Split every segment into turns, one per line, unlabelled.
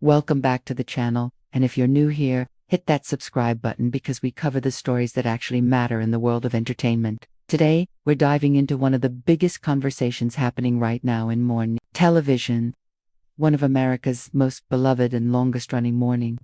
Welcome back to the channel, and if you're new here, hit that subscribe button because we cover the stories that actually matter in the world of entertainment. Today, we're diving into one of the biggest conversations happening right now in morning television. One of America's most beloved and longest-running morning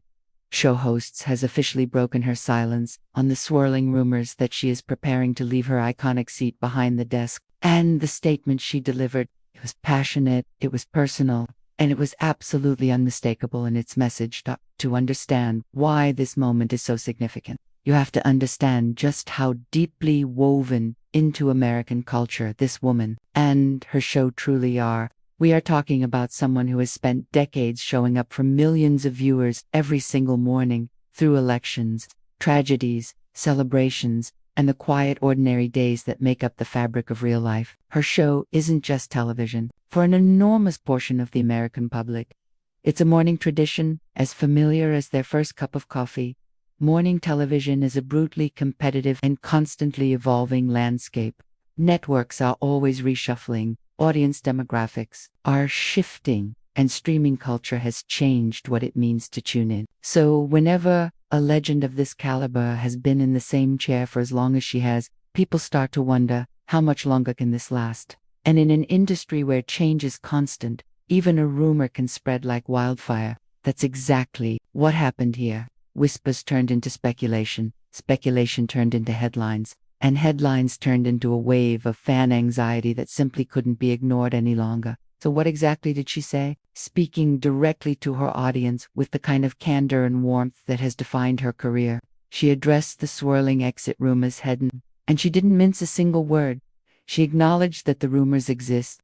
show hosts has officially broken her silence on the swirling rumors that she is preparing to leave her iconic seat behind the desk. And the statement she delivered, it was passionate, it was personal, and it was absolutely unmistakable in its message. To understand why this moment is so significant, you have to understand just how deeply woven into American culture this woman and her show truly are. We are talking about someone who has spent decades showing up for millions of viewers every single morning through elections, tragedies, celebrations, and the quiet, ordinary days that make up the fabric of real life. Her show isn't just television. For an enormous portion of the American public, it's a morning tradition as familiar as their first cup of coffee. Morning television is a brutally competitive and constantly evolving landscape. Networks are always reshuffling, audience demographics are shifting, and streaming culture has changed what it means to tune in. So whenever a legend of this caliber has been in the same chair for as long as she has, people start to wonder, how much longer can this last? And in an industry where change is constant, even a rumor can spread like wildfire. That's exactly what happened here. Whispers turned into speculation, speculation turned into headlines, and headlines turned into a wave of fan anxiety that simply couldn't be ignored any longer. So what exactly did she say? Speaking directly to her audience with the kind of candor and warmth that has defined her career, she addressed the swirling exit rumors head on, and she didn't mince a single word. She acknowledged that the rumors exist,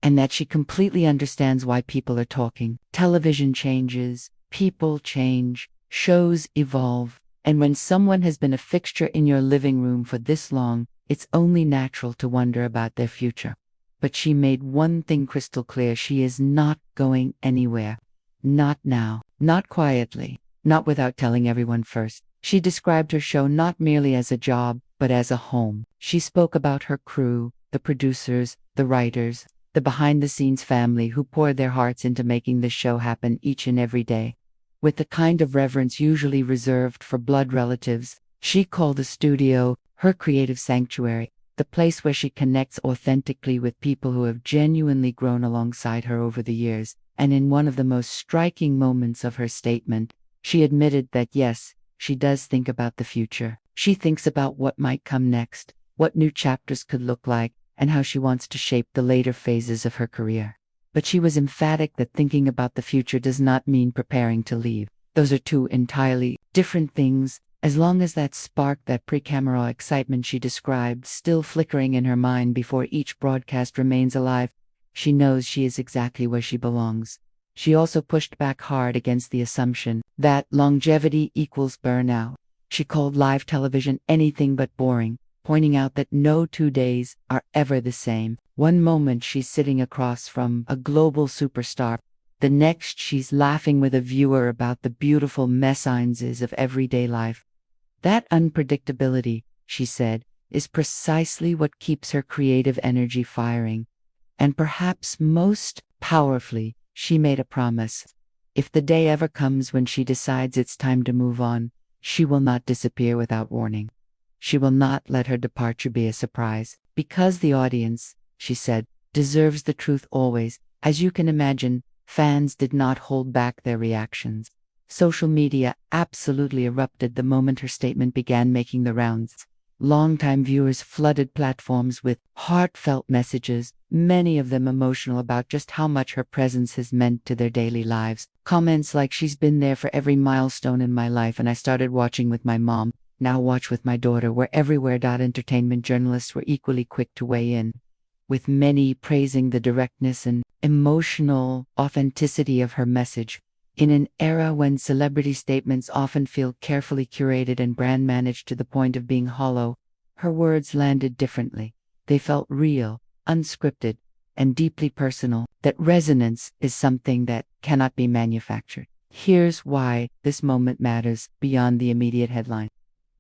and that she completely understands why people are talking. Television changes, people change, shows evolve, and when someone has been a fixture in your living room for this long, it's only natural to wonder about their future. But she made one thing crystal clear: she is not going anywhere. Not now. Not quietly. Not without telling everyone first. She described her show not merely as a job, but as a home. She spoke about her crew, the producers, the writers, the behind-the-scenes family who poured their hearts into making this show happen each and every day. With the kind of reverence usually reserved for blood relatives, she called the studio her creative sanctuary, the place where she connects authentically with people who have genuinely grown alongside her over the years. And in one of the most striking moments of her statement, she admitted that yes, she does think about the future. She thinks about what might come next, what new chapters could look like, and how she wants to shape the later phases of her career. But she was emphatic that thinking about the future does not mean preparing to leave. Those are two entirely different things. As long as that spark, that pre-camera excitement she described, still flickering in her mind before each broadcast remains alive, she knows she is exactly where she belongs. She also pushed back hard against the assumption that longevity equals burnout. She called live television anything but boring, pointing out that no 2 days are ever the same. One moment she's sitting across from a global superstar. The next she's laughing with a viewer about the beautiful messiness of everyday life. That unpredictability, she said, is precisely what keeps her creative energy firing. And perhaps most powerfully, she made a promise. If the day ever comes when she decides it's time to move on, she will not disappear without warning. She will not let her departure be a surprise. Because the audience, she said, deserves the truth always. As you can imagine, fans did not hold back their reactions. Social media absolutely erupted the moment her statement began making the rounds. Longtime viewers flooded platforms with heartfelt messages, many of them emotional about just how much her presence has meant to their daily lives. Comments like, "She's been there for every milestone in my life, and I started watching with my mom. Now watch with my daughter," were everywhere. Entertainment journalists were equally quick to weigh in, with many praising the directness and emotional authenticity of her message. In an era when celebrity statements often feel carefully curated and brand managed to the point of being hollow, her words landed differently. They felt real, unscripted, and deeply personal. That resonance is something that cannot be manufactured. Here's why this moment matters beyond the immediate headline.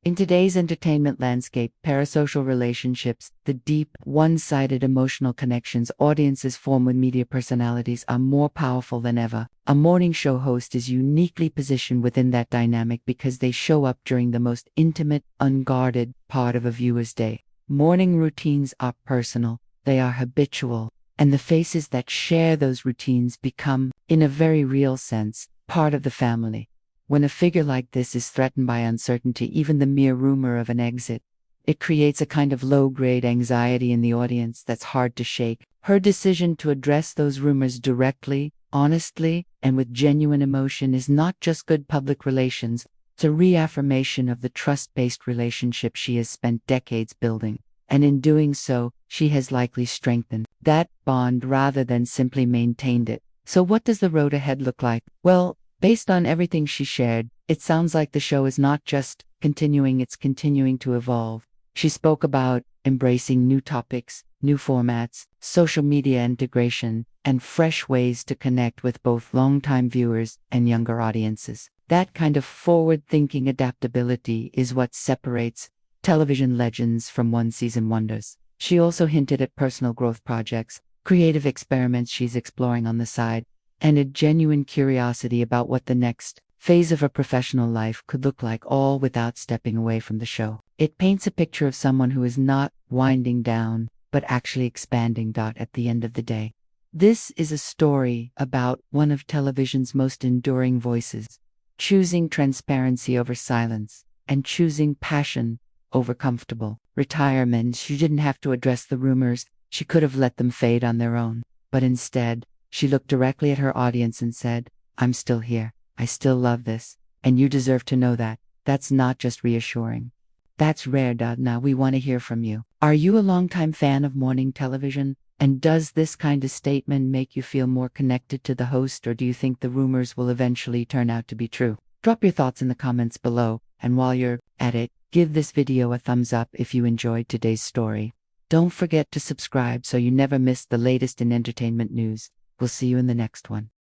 In today's entertainment landscape, parasocial relationships, the deep, one-sided emotional connections audiences form with media personalities are more powerful than ever. A morning show host is uniquely positioned within that dynamic because they show up during the most intimate, unguarded part of a viewer's day. Morning routines are personal, they are habitual, and the faces that share those routines become, in a very real sense, part of the family. When a figure like this is threatened by uncertainty, even the mere rumor of an exit, it creates a kind of low-grade anxiety in the audience that's hard to shake. Her decision to address those rumors directly, honestly, and with genuine emotion is not just good public relations, it's a reaffirmation of the trust-based relationship she has spent decades building. And in doing so, she has likely strengthened that bond rather than simply maintained it. So what does the road ahead look like? Well, based on everything she shared, it sounds like the show is not just continuing, it's continuing to evolve. She spoke about embracing new topics, new formats, social media integration, and fresh ways to connect with both longtime viewers and younger audiences. That kind of forward-thinking adaptability is what separates television legends from one-season wonders. She also hinted at personal growth projects, creative experiments she's exploring on the side, and a genuine curiosity about what the next phase of her professional life could look like, all without stepping away from the show. It paints a picture of someone who is not winding down, but actually expanding. At the end of the day, this is a story about one of television's most enduring voices, choosing transparency over silence, and choosing passion over comfortable retirement. She didn't have to address the rumors, she could have let them fade on their own, but instead, she looked directly at her audience and said, "I'm still here, I still love this, and you deserve to know that." That's not just reassuring. That's rare. Now we want to hear from you. Are you a longtime fan of morning television? And does this kind of statement make you feel more connected to the host, or do you think the rumors will eventually turn out to be true? Drop your thoughts in the comments below, and while you're at it, give this video a thumbs up if you enjoyed today's story. Don't forget to subscribe so you never miss the latest in entertainment news. We'll see you in the next one.